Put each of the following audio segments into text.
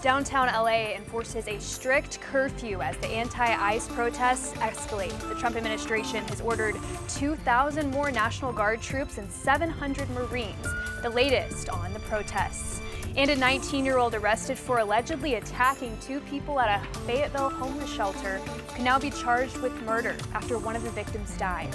Downtown LA enforces a strict curfew as the anti-ICE protests escalate. The Trump administration has ordered 2,000 more National Guard troops and 700 Marines, the latest on the protests. And a 19-year-old arrested for allegedly attacking two people at a Fayetteville homeless shelter can now be charged with murder after one of the victims died.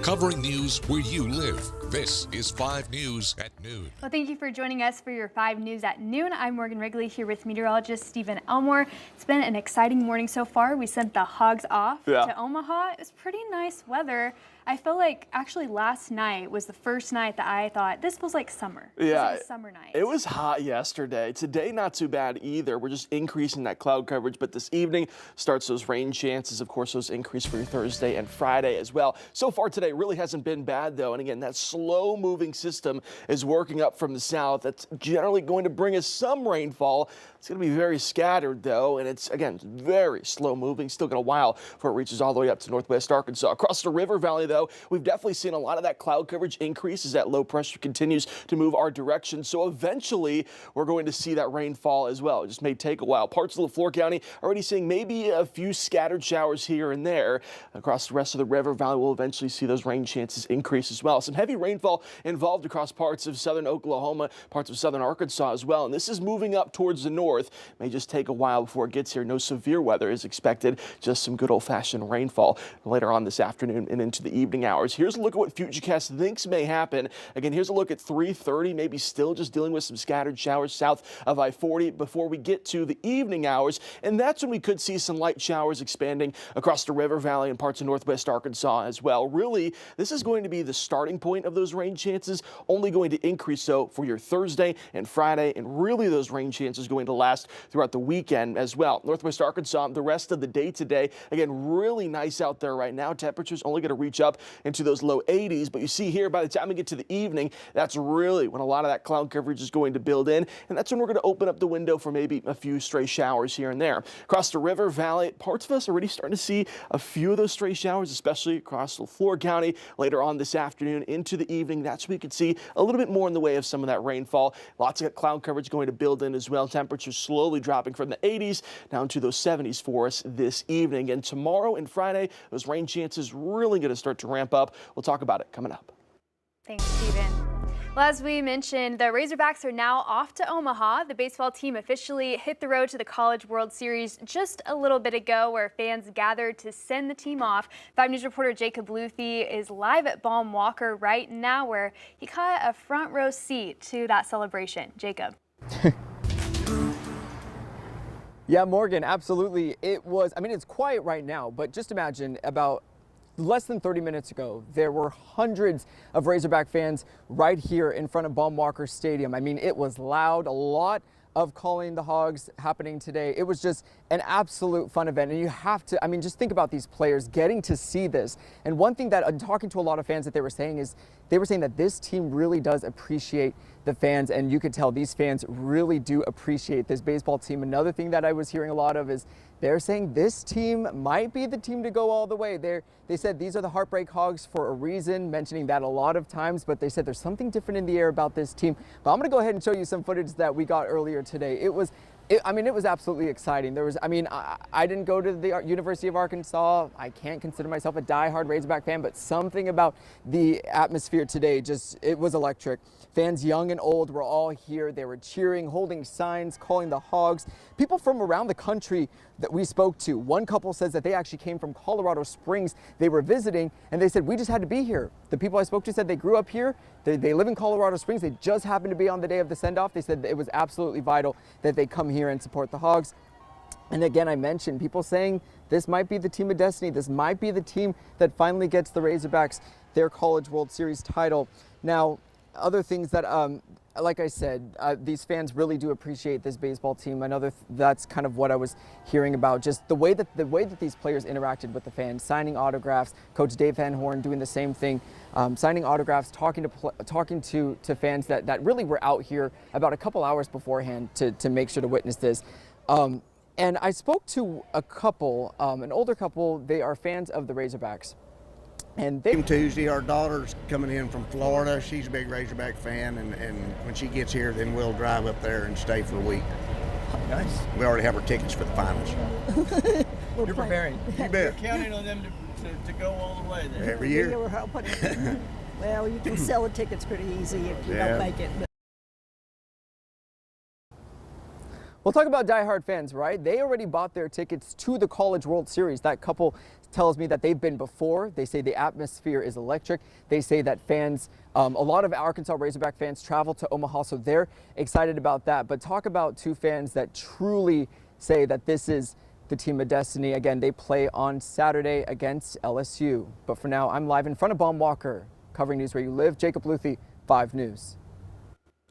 Covering news where you live. This is 5 News at Noon. Well, thank you for joining us for your 5 News at Noon. I'm Morgan Wrigley here with meteorologist Stephen Elmore. It's been an exciting morning so far. We sent the Hogs off to Omaha. It was pretty nice weather. I feel like actually last night was the first night that I thought this was like summer. Yeah, it was a summer night. It was hot yesterday. Today, not too bad either. We're just increasing that cloud coverage, but this evening starts those rain chances. Of course, those increase for your Thursday and Friday as well. So far today really hasn't been bad though. And again, that slow moving system is working up from the south. That's generally going to bring us some rainfall. It's going to be very scattered though, and it's again very slow moving. Still got a while before it reaches all the way up to northwest Arkansas. Across the river valley though, we've definitely seen a lot of that cloud coverage increase as that low pressure continues to move our direction. So eventually we're going to see that rainfall as well. It just may take a while. Parts of LaFleur County already seeing maybe a few scattered showers here and there. Across the rest of the river valley, we'll eventually see those rain chances increase as well. Some heavy rainfall involved across parts of southern Oklahoma, parts of southern Arkansas as well. And this is moving up towards the north. May just take a while before it gets here. No severe weather is expected, just some good old-fashioned rainfall later on this afternoon and into the evening hours. Here's a look at what Futurecast thinks may happen. Again, here's a look at 3:30, maybe still just dealing with some scattered showers south of I-40 before we get to the evening hours. And that's when we could see some light showers expanding across the river valley and parts of northwest Arkansas as well. Really, this is going to be the starting point of those rain chances, only going to increase so for your Thursday and Friday, and really those rain chances going to last throughout the weekend as well. Northwest Arkansas, the rest of the day today, again, really nice out there right now. Temperatures only going to reach up into those low 80s, but you see here by the time we get to the evening, that's really when a lot of that cloud coverage is going to build in, and that's when we're going to open up the window for maybe a few stray showers here and there. Across the river valley, parts of us already starting to see a few of those stray showers, especially across LaFleur County later on this afternoon into the evening. That's when we could see a little bit more in the way of some of that rainfall. Lots of cloud coverage going to build in as well. Temperatures slowly dropping from the 80s down to those 70s for us this evening. And tomorrow and Friday, those rain chances really going to start to ramp up. We'll talk about it coming up. Thanks, Stephen. Well, as we mentioned, the Razorbacks are now off to Omaha. The baseball team officially hit the road to the College World Series just a little bit ago, where fans gathered to send the team off. 5 News reporter Jacob Luthi is live at Baum Walker right now, where he caught a front row seat to that celebration. Jacob. Yeah, Morgan, absolutely. It was, I mean, it's quiet right now, but just imagine about less than 30 minutes ago, there were hundreds of Razorback fans right here in front of Baum Walker Stadium. I mean, it was loud, a lot of calling the Hogs happening today. It was just an absolute fun event. And you have to, I mean, just think about these players getting to see this. And one thing that I'm talking to a lot of fans that they were saying is, they were saying that this team really does appreciate the fans, and you could tell these fans really do appreciate this baseball team. Another thing that I was hearing a lot of is they're saying this team might be the team to go all the way. They said these are the Heartbreak Hogs for a reason, mentioning that a lot of times, but they said there's something different in the air about this team. But I'm going to go ahead and show you some footage that we got earlier today. It was absolutely exciting. I didn't go to the University of Arkansas. I can't consider myself a diehard Razorback fan, but something about the atmosphere today it was electric. Fans young and old were all here. They were cheering, holding signs, calling the Hogs. People from around the country that we spoke to. One couple says that they actually came from Colorado Springs. They were visiting, and they said, we just had to be here. The people I spoke to said they grew up here. They live in Colorado Springs. They just happened to be on the day of the send-off. They said it was absolutely vital that they come here and support the Hogs. And again, I mentioned people saying this might be the team of destiny. This might be the team that finally gets the Razorbacks their College World Series title. Now, other things that, like I said, these fans really do appreciate this baseball team. That's kind of what I was hearing about, just the way that these players interacted with the fans, signing autographs. Coach Dave Van Horn doing the same thing, signing autographs, talking to fans that really were out here about a couple hours beforehand to make sure to witness this. And I spoke to a couple, an older couple. They are fans of the Razorbacks. And they Tuesday, our daughter's coming in from Florida. She's a big Razorback fan, and when she gets here, then we'll drive up there and stay for a week. nice. We already have our tickets for the finals. You're preparing. You bet. Counting on them to go all the way there. Every year. We're hoping. Well, you can sell the tickets pretty easy if you don't make it. We'll talk about diehard fans, right? They already bought their tickets to the College World Series. That couple tells me that they've been before. They say the atmosphere is electric. They say that fans, a lot of Arkansas Razorback fans travel to Omaha, so they're excited about that. But talk about two fans that truly say that this is the team of destiny. Again, they play on Saturday against LSU. But for now, I'm live in front of Baum Walker, covering news where you live. Jacob Luthi, 5 News.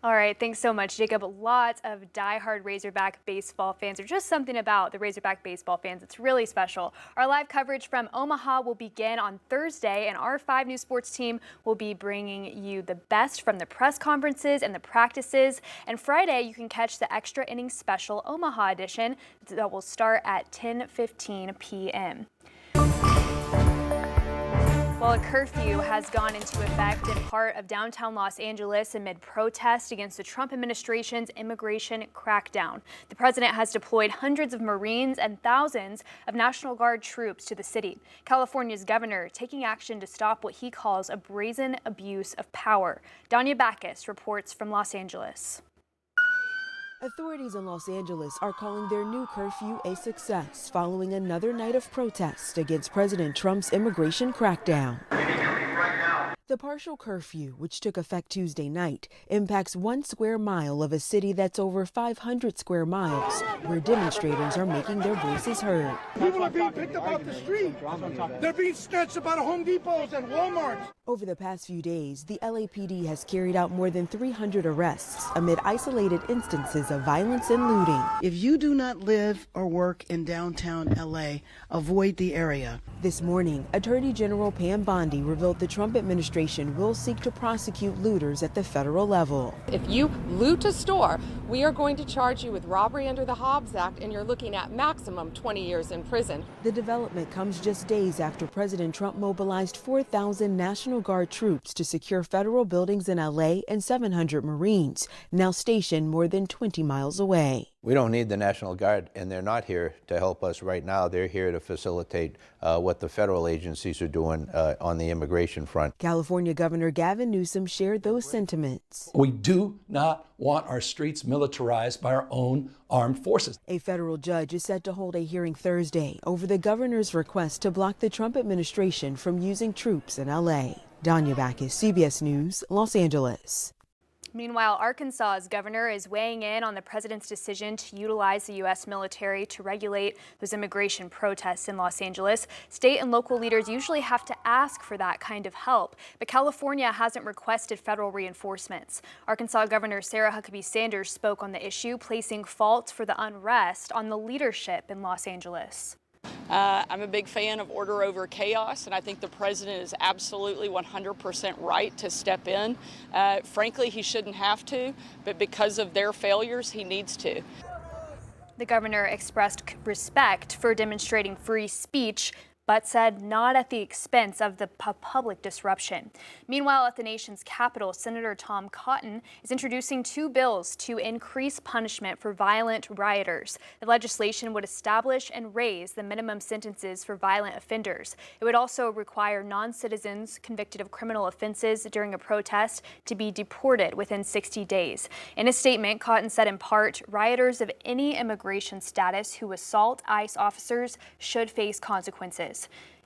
All right, thanks so much, Jacob. Lots of diehard Razorback baseball fans. There's just something about the Razorback baseball fans. It's really special. Our live coverage from Omaha will begin on Thursday, and our 5 News Sports team will be bringing you the best from the press conferences and the practices. And Friday, you can catch the Extra Innings Special Omaha edition that will start at 10:15 p.m. Well, a curfew has gone into effect in part of downtown Los Angeles amid protest against the Trump administration's immigration crackdown. The president has deployed hundreds of Marines and thousands of National Guard troops to the city. California's governor taking action to stop what he calls a brazen abuse of power. Danya Backus reports from Los Angeles. Authorities in Los Angeles are calling their new curfew a success following another night of protest against President Trump's immigration crackdown. The partial curfew, which took effect Tuesday night, impacts 1 square mile of a city that's over 500 square miles, where demonstrators are making their voices heard. People are being picked up off the street. They're being snatched up out of Home Depots and Walmarts. Over the past few days, the LAPD has carried out more than 300 arrests amid isolated instances of violence and looting. If you do not live or work in downtown LA, avoid the area. This morning, Attorney General Pam Bondi revealed the Trump administration will seek to prosecute looters at the federal level. If you loot a store, we are going to charge you with robbery under the Hobbs Act, and you're looking at maximum 20 years in prison. The development comes just days after President Trump mobilized 4,000 National Guard troops to secure federal buildings in LA and 700 Marines, now stationed more than 20 miles away. We don't need the National Guard, and they're not here to help us right now. They're here to facilitate what the federal agencies are doing on the immigration front. California Governor Gavin Newsom shared those sentiments. We do not want our streets militarized by our own armed forces. A federal judge is set to hold a hearing Thursday over the governor's request to block the Trump administration from using troops in LA. Danya Backus, CBS News, Los Angeles. Meanwhile, Arkansas's governor is weighing in on the president's decision to utilize the U.S. military to regulate those immigration protests in Los Angeles. State and local leaders usually have to ask for that kind of help, but California hasn't requested federal reinforcements. Arkansas Governor Sarah Huckabee Sanders spoke on the issue, placing fault for the unrest on the leadership in Los Angeles. I'm a big fan of order over chaos, and I think the president is absolutely 100% right to step in. Frankly, he shouldn't have to, but because of their failures, he needs to. The governor expressed respect for demonstrating free speech, but said not at the expense of the public disruption. Meanwhile, at the nation's capital, Senator Tom Cotton is introducing 2 bills to increase punishment for violent rioters. The legislation would establish and raise the minimum sentences for violent offenders. It would also require non-citizens convicted of criminal offenses during a protest to be deported within 60 days. In a statement, Cotton said in part, rioters of any immigration status who assault ICE officers should face consequences.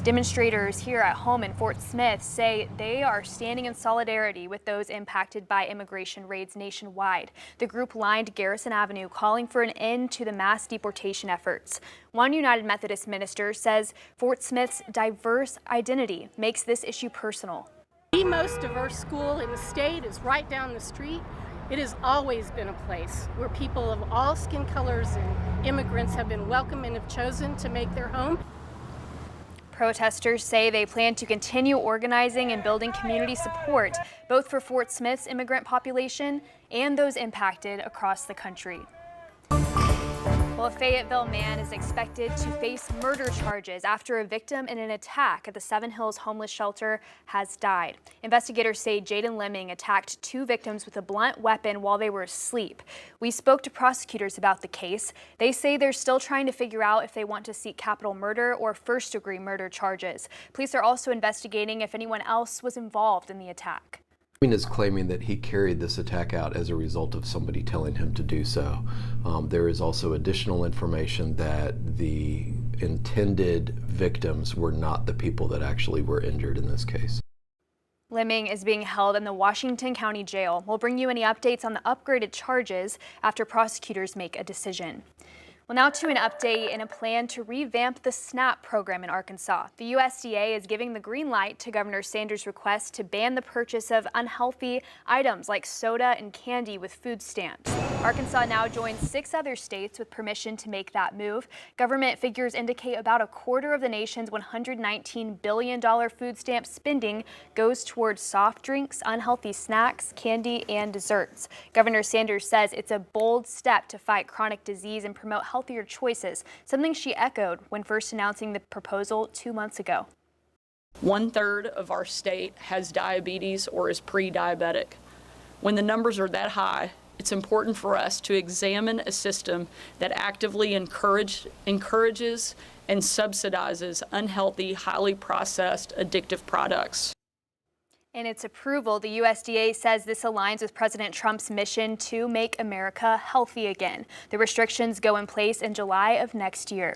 Demonstrators here at home in Fort Smith say they are standing in solidarity with those impacted by immigration raids nationwide. The group lined Garrison Avenue, calling for an end to the mass deportation efforts. One United Methodist minister says Fort Smith's diverse identity makes this issue personal. The most diverse school in the state is right down the street. It has always been a place where people of all skin colors and immigrants have been welcome and have chosen to make their home. Protesters say they plan to continue organizing and building community support, both for Fort Smith's immigrant population and those impacted across the country. Well, a Fayetteville man is expected to face murder charges after a victim in an attack at the Seven Hills homeless shelter has died. Investigators say Jaden Lemming attacked 2 victims with a blunt weapon while they were asleep. We spoke to prosecutors about the case. They say they're still trying to figure out if they want to seek capital murder or first-degree murder charges. Police are also investigating if anyone else was involved in the attack. Is claiming that he carried this attack out as a result of somebody telling him to do so. There is also additional information that the intended victims were not the people that actually were injured in this case. Lemming is being held in the Washington County Jail. We'll bring you any updates on the upgraded charges after prosecutors make a decision. Well, now to an update in a plan to revamp the SNAP program in Arkansas. The USDA is giving the green light to Governor Sanders' request to ban the purchase of unhealthy items like soda and candy with food stamps. Arkansas now joins 6 other states with permission to make that move. Government figures indicate about a quarter of the nation's $119 billion food stamp spending goes towards soft drinks, unhealthy snacks, candy, and desserts. Governor Sanders says it's a bold step to fight chronic disease and promote healthier choices, something she echoed when first announcing the proposal 2 months ago. 1/3 of our state has diabetes or is pre-diabetic. When the numbers are that high, it's important for us to examine a system that actively encourages and subsidizes unhealthy, highly processed, addictive products. In its approval, the USDA says this aligns with President Trump's mission to make America healthy again. The restrictions go in place in July of next year.